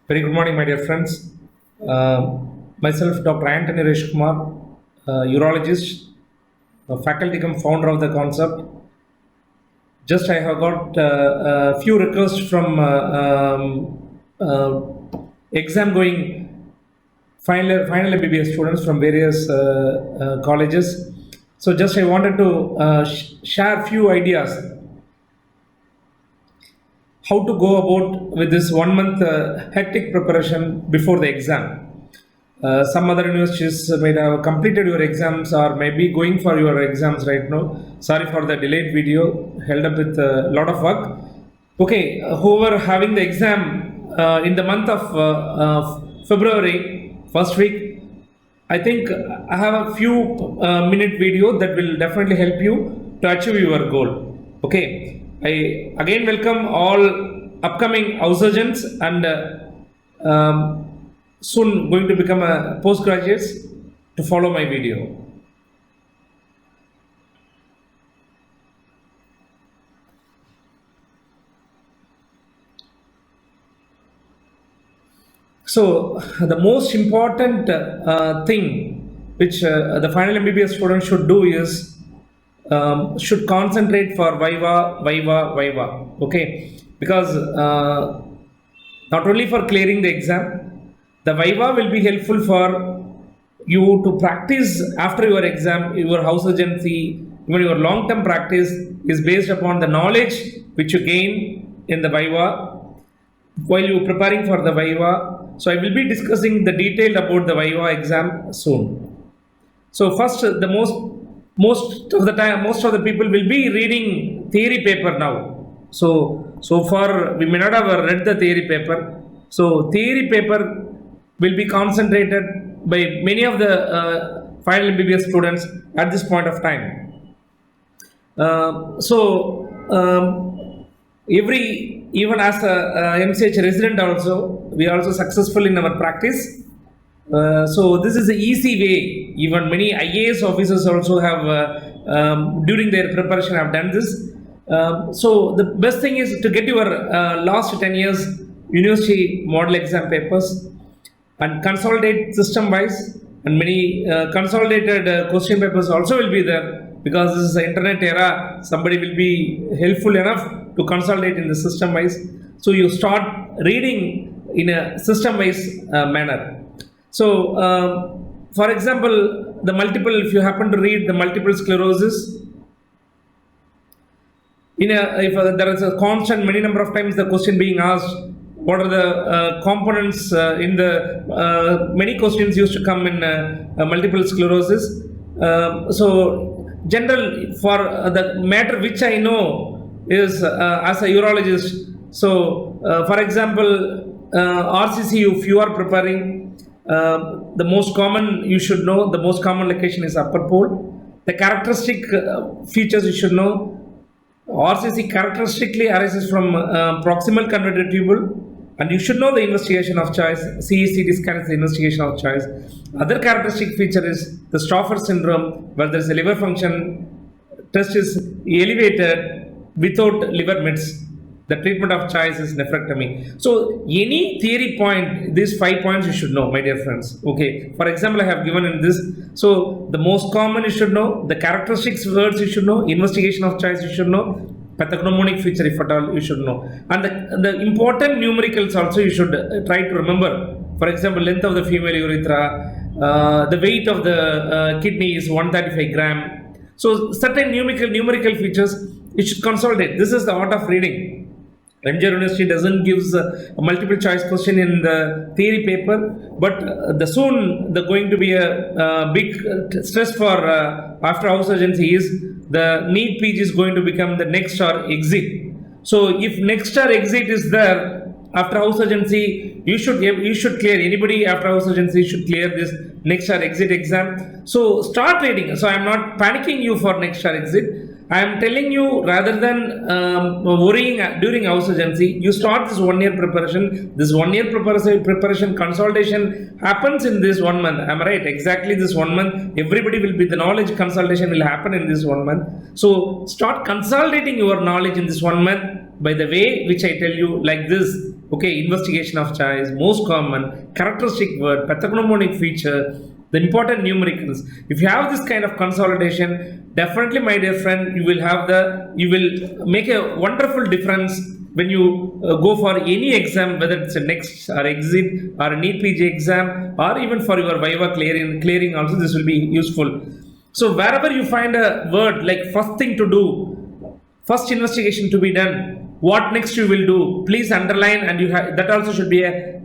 Very good morning, my dear friends. Myself, Dr. Anthony Reshkumar, urologist, faculty cum founder of the concept. Just I have got a few requests from exam going final MBBS students from various colleges. So just I wanted to share few ideas how to go about with this 1 month hectic preparation before the exam. Some other universities may have completed your exams or may be going for your exams right now. Sorry for the delayed video, held up with a lot of work. Okay, whoever having the exam in the month of February, first week, I think I have a few minute video that will definitely help you to achieve your goal. Okay, I again welcome all upcoming house surgeons and soon going to become a postgraduates to follow my video. So the most important thing which the final MBBS student should do is should concentrate for Viva. Okay, because not only for clearing the exam, the Viva will be helpful for you to practice after your exam. Your house urgency, even your long-term practice is based upon the knowledge which you gain in the Viva while you preparing for the Viva. So I will be discussing the detail about the Viva exam soon. So first, the most of the people will be reading theory paper now. So far we may not have read the theory paper. So theory paper will be concentrated by many of the final MBBS students at this point of time. Even as a MCH resident also, we are also successful in our practice. So this is an easy way. Even many IAS officers also have during their preparation have done this. So the best thing is to get your last 10 years university model exam papers and consolidate system wise, and many consolidated question papers also will be there, because this is the internet era. Somebody will be helpful enough to consolidate in the system wise. So you start reading in a system wise manner. So for example, if you happen to read the multiple sclerosis, if there is a constant many number of times the question being asked, what are the components in the many questions used to come in multiple sclerosis. So general for the matter which I know is as a urologist. So for example, RCC, if you are preparing, the most common you should know, the most common location is upper pole. The characteristic features you should know. RCC characteristically arises from proximal converted tubule, and you should know the investigation of choice. CECT scan is the investigation of choice. Other characteristic feature is the Stauffer syndrome, where there is a liver function test is elevated without liver mets. The treatment of choice is nephrectomy. So any theory point, these 5 points you should know, my dear friends. Okay. For example, I have given in this. So the most common you should know, the characteristics words you should know, investigation of choice you should know, pathognomonic feature if at all you should know, and the important numericals also you should try to remember. For example, length of the female urethra, the weight of the kidney is 135 gram. So certain numerical features you should consolidate. This is the art of reading. MJ University doesn't give a multiple choice question in the theory paper, but soon going to be a big stress for after house surgery is the NEET PG is going to become the next or exit. So if next or exit is there after house surgery, you should clear. Anybody after house surgery should clear this next or exit exam. So start reading. So I am not panicking you for next or exit. I am telling you, rather than worrying during house surgery, you start this 1 year preparation. This 1 year preparation consolidation happens in this 1 month. Am I right? Exactly this 1 month. Everybody will be, the knowledge consolidation will happen in this 1 month. So start consolidating your knowledge in this 1 month by the way which I tell you, like this. Okay, investigation of choice, most common, characteristic word, pathognomonic feature, the important numericals. If you have this kind of consolidation, definitely, my dear friend, you will make a wonderful difference when you go for any exam, whether it's a next or exit or a NEET PG exam, or even for your Viva clearing also, this will be useful. So wherever you find a word like first thing to do, first investigation to be done, what next you will do, please underline, and that also should be a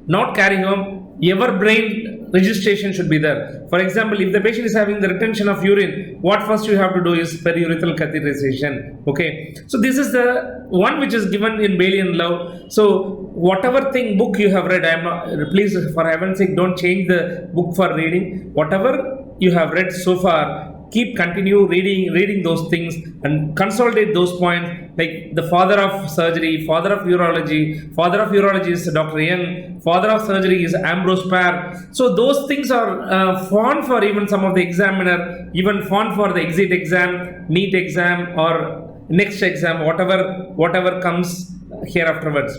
not carry home, ever brain registration should be there. For example, if the patient is having the retention of urine, what first you have to do is periurethral catheterization. Okay, so this is the one which is given in Bailey and Love. So whatever thing book you have read, I am not, please for heaven's sake, don't change the book for reading. Whatever you have read so far, continue reading those things and consolidate those points. Like the father of surgery, father of urology is Dr. Young, father of surgery is Ambrose Parr. So those things are font for even some of the examiner, even font for the exit exam, NEET exam, or next exam, whatever comes here afterwards.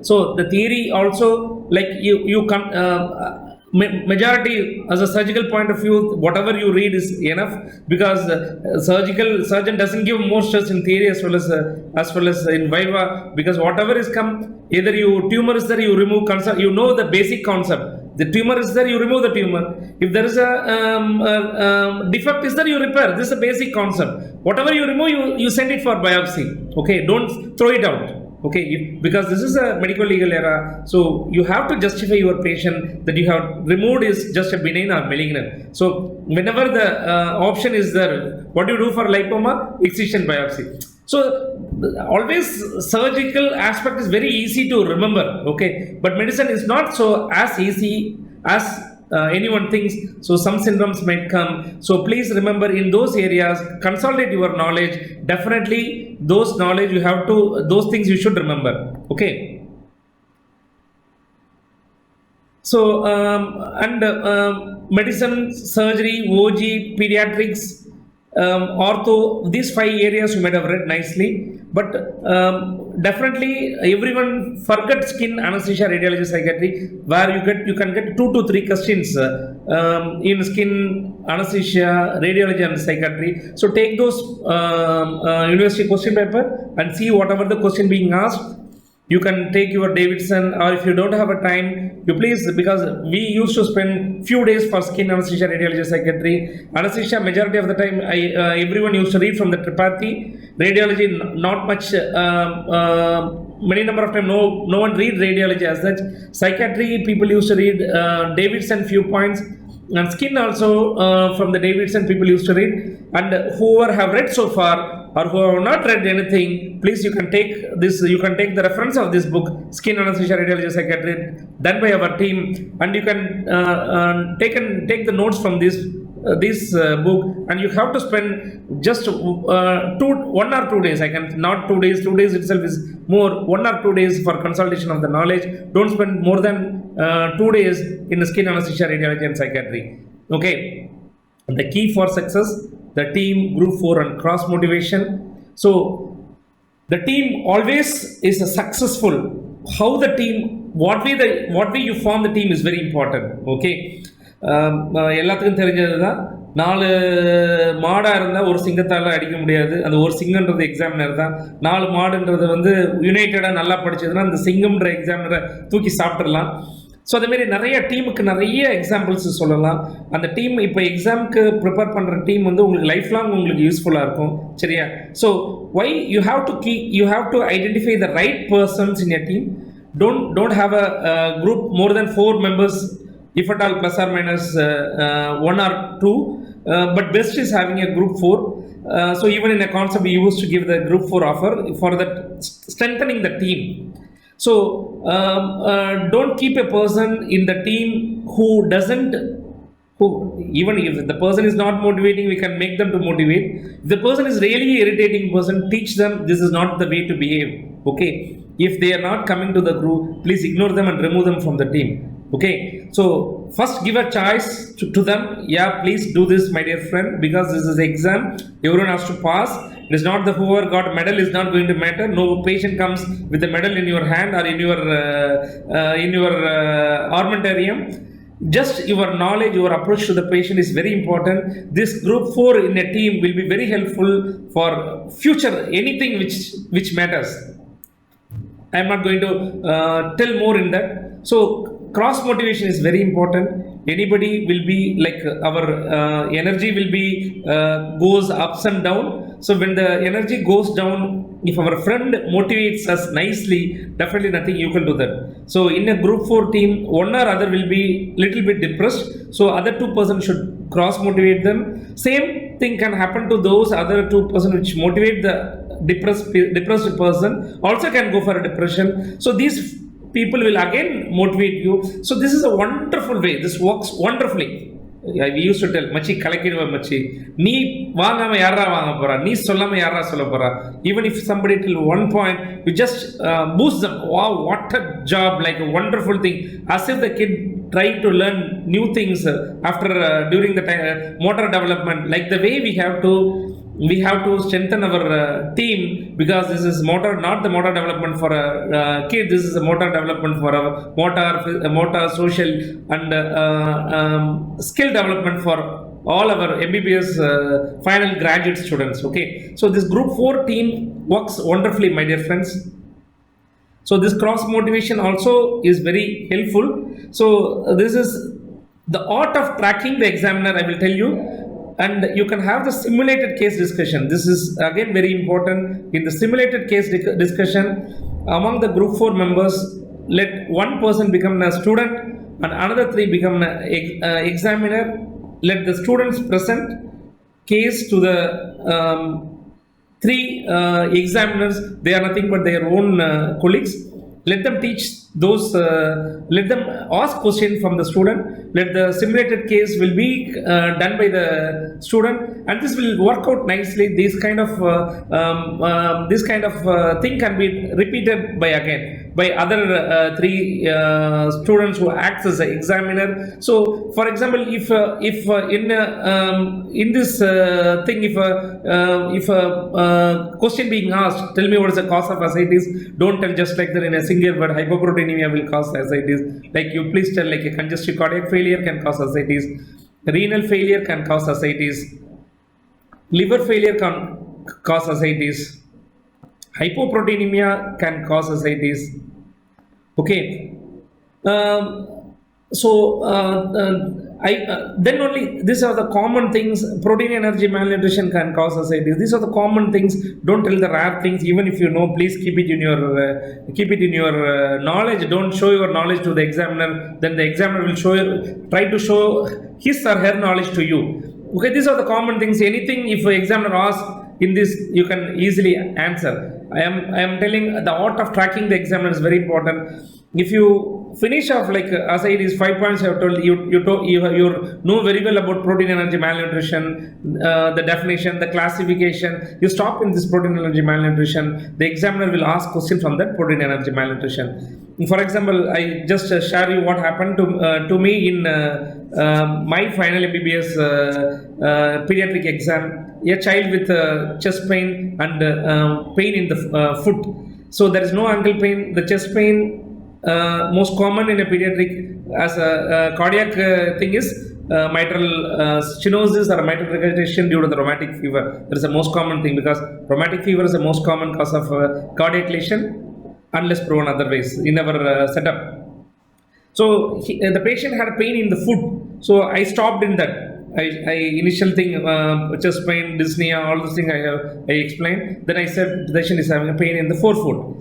So the theory also, like you come majority as a surgical point of view, whatever you read is enough, because surgeon doesn't give more stress in theory as well as in Viva, because whatever is come, either tumor is there, you remove you know the basic concept. The tumor is there, you remove the tumor. If there is a defect is there, you repair. This is a basic concept. Whatever you remove, you send it for biopsy. Okay, don't throw it out. Okay, because this is a medical legal era, so you have to justify your patient that you have removed is just a benign or malignant. So whenever the option is there, what do you do for lipoma? Excision biopsy. So always surgical aspect is very easy to remember. Okay, but medicine is not so as easy as anyone thinks. So some syndromes might come. So please remember, in those areas, consolidate your knowledge. Definitely those things you should remember. Okay. So medicine, surgery, OG, pediatrics, ortho, these 5 areas you might have read nicely, but definitely everyone forget skin anesthesia, radiology, psychiatry, where you can get 2 to 3 questions in skin anesthesia, radiology and psychiatry. So take those university question paper and see whatever the question being asked. You can take your Davidson, or if you don't have a time, you please, because we used to spend few days for skin anesthesia, radiology, psychiatry. Anesthesia, majority of the time, everyone used to read from the Tripathi. Radiology, not much, many number of time, no one read radiology as such. Psychiatry, people used to read Davidson few points. And skin also, from the Davidson, people used to read. And whoever have read so far, or who have not read anything, please, you can take the reference of this book, Skin Anesthesia, Radiology, Psychiatry, done by our team, and you can take the notes from this book, and you have to spend just 1 or 2 days. Not 2 days. 2 days itself is more. 1 or 2 days for consultation of the knowledge. Don't spend more than 2 days in the skin anesthesia, radiology, and psychiatry. Okay. The key for success: the team, group 4, and cross motivation. So the team always is successful. How the team, what way you form the team is very important. Okay. எல்லாத்துக்கும் தெரிஞ்சது தான், 4 மாடாக இருந்தால் ஒரு சிங்கத்தால் அடிக்க முடியாது. அந்த ஒரு சிங்கன்றது எக்ஸாமினர் தான். 4 மாடுன்றது வந்து யுனைட்டடாக நல்லா படிச்சதுன்னா அந்த சிங்கம்ன்ற எக்ஸாமினரை தூக்கி சாப்பிட்றலாம். ஸோ அதேமாரி நிறைய டீமுக்கு நிறைய எக்ஸாம்பிள்ஸ் சொல்லலாம். அந்த டீம் இப்போ எக்ஸாமுக்கு ப்ரிப்பேர் பண்ணுற டீம் வந்து உங்களுக்கு லைஃப் லாங் உங்களுக்கு யூஸ்ஃபுல்லாக இருக்கும். சரியா? So why you have to identify the right persons in your team. Don't have a group more than 4 members, if at all plus or minus 1 or 2, but best is having a group 4. So even in a concept we used to give the group 4 offer for that strengthening the team. So don't keep a person in the team who even if the person is not motivating, we can make them to motivate. If the person is really irritating person, teach them this is not the way to behave. Okay, if they are not coming to the group, please ignore them and remove them from the team. Okay, So first give a choice to them. Yeah, please do this, my dear friend, because this is exam. Everyone has to pass. It is not the whoever got medal is not going to matter. No patient comes with the medal in your hand or in your armamentarium. Just your knowledge, your approach to the patient is very important. This group 4 in a team will be very helpful for future anything which matters. I am not going to tell more in that. So cross motivation is very important. Anybody will be like our energy will be goes ups and down. So when the energy goes down, if our friend motivates us nicely, definitely nothing you can do that. So in a group 4 team, one or other will be little bit depressed. So other 2 persons should cross motivate them. Same thing can happen to those other 2 persons which motivate the depressed person also can go for a depression. So these people will again motivate you. So this is a wonderful way. This works wonderfully. We used to tell, Machi kalakirva Machi, nee vaangama yarra vaanga pora, nee sollama yarra solla pora. Even if somebody till one point, you just boost them. Wow, what a job! Like a wonderful thing. As if the kid tried to learn new things after during the time, motor development. Like the way we have to strengthen our team, because this is not the motor development for a kid. This is a motor development for a motor social and skill development for all our MBBS final graduate students. Okay, so this group 4 team works wonderfully, my dear friends. So this cross motivation also is very helpful. So this is the art of tracking the examiner, I will tell you. And you can have the simulated case discussion. This is again very important. In the simulated case discussion, among the group 4 members, let one person become a student and another 3 become an examiner. Let the students present case to the 3 examiners. They are nothing but their own colleagues. Let them teach those, let them ask question from the student. Let the simulated case will be done by the student, and this will work out nicely. This kind of thing can be repeated by other 3 students who acts as an examiner. So, for example, if in this thing, if a question being asked, tell me what is the cause of ascites. Don't tell just like that in a single word. Hypoproteinemia will cause ascites. Like you please tell like a congestive cardiac failure can cause ascites. Renal failure can cause ascites. Liver failure can cause ascites. Hypoproteinemia can cause ascites. Okay. Then only these are the common things. Protein energy malnutrition can cause ascites. These are the common things. Don't tell the rare things. Even if you know, please keep it in your knowledge. Don't show your knowledge to the examiner. Then the examiner will try to show his or her knowledge to you. Okay, these are the common things. Anything if an examiner asks in this, you can easily answer. I am telling the art of tracking the examiner is very important. If you finish off like ascites 5 points, I have told you know very well about protein energy malnutrition, the definition, the classification. You stop in this protein energy malnutrition. The examiner will ask questions from that protein energy malnutrition. For example, I just share you what happened to me in my final MBBS pediatric exam. A child with chest pain and pain in the foot. So there is no ankle pain. The chest pain most common in a pediatric as a cardiac thing is mitral stenosis or mitral regurgitation due to the rheumatic fever. That is the most common thing, because rheumatic fever is the most common cause of cardiac lesion unless proven otherwise in our setup. So the patient had pain in the foot. So I stopped in that. I initial thing, chest pain, dyspnea, all those things I explained. Then I said the patient is having a pain in the forefoot.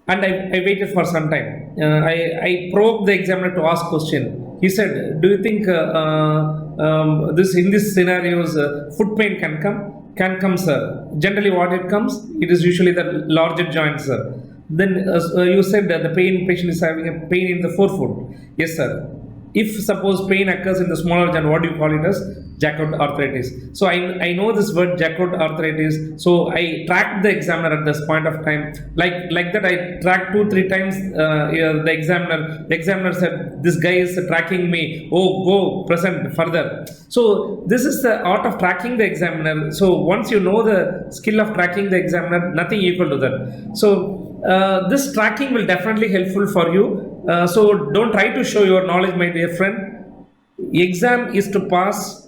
And I waited for some time. I provoked the examiner to ask question. He said, do you think in this scenarios foot pain can come? Can come, sir. Generally what it comes, it is usually the larger joints, sir. Then you said that the patient is having a pain in the forefoot. Yes, sir. if suppose pain occurs in the small organ, what do you call it as? Jacquard arthritis. So I know this word Jacquard arthritis. So I tracked the examiner at this point of time. Like that, I tracked 2-3 times. The examiner said, "This guy is tracking me. Oh, go present further." So this is the art of tracking the examiner. So once you know the skill of tracking the examiner, nothing equal to that. So this tracking will definitely helpful for you. So don't try to show your knowledge, my dear friend. Exam is to pass.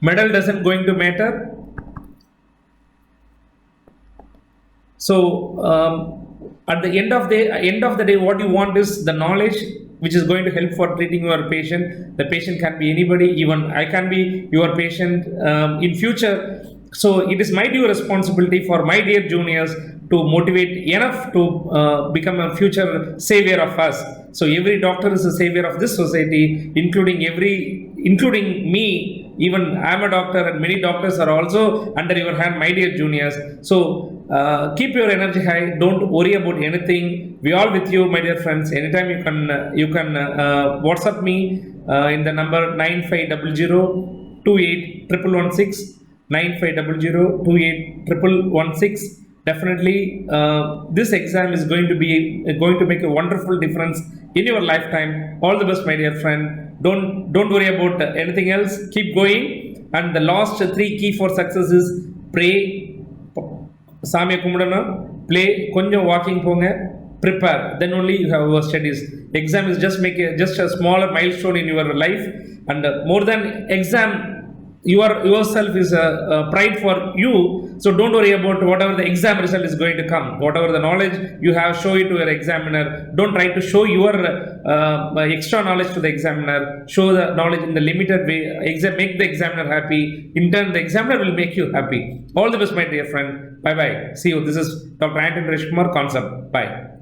Medal doesn't going to matter. So at the end of the day, what you want is the knowledge which is going to help for treating your patient. The patient can be anybody, even I can be your patient in future. So it is my due responsibility for my dear juniors to motivate enough to become a future savior of us. So every doctor is a savior of this society, including me. Even I am a doctor, and many doctors are also under your hand, my dear juniors. So keep your energy high. Don't worry about anything. We all with you, my dear friends. Anytime you can WhatsApp me in the number 9500281116. 9500281116. Definitely, this exam is going to make a wonderful difference in your lifetime. All the best, my dear friend. Don't worry about anything else. Keep going. And the last 3 key for success is pray, Samya Kumudana, play, konja walking ponga, prepare. Then only you have your studies. Exam is just a smaller milestone in your life, and more than exam, yourself is a pride for you. So don't worry about whatever the exam result is going to come. Whatever the knowledge you have, show it to your examiner. Don't try to show your extra knowledge to the examiner. Show the knowledge in the limited way. Make the examiner happy. In turn, the examiner will make you happy. All the best, my dear friend. Bye bye. See you. This is Dr. Anton Reshkumar, KONCPT. Bye.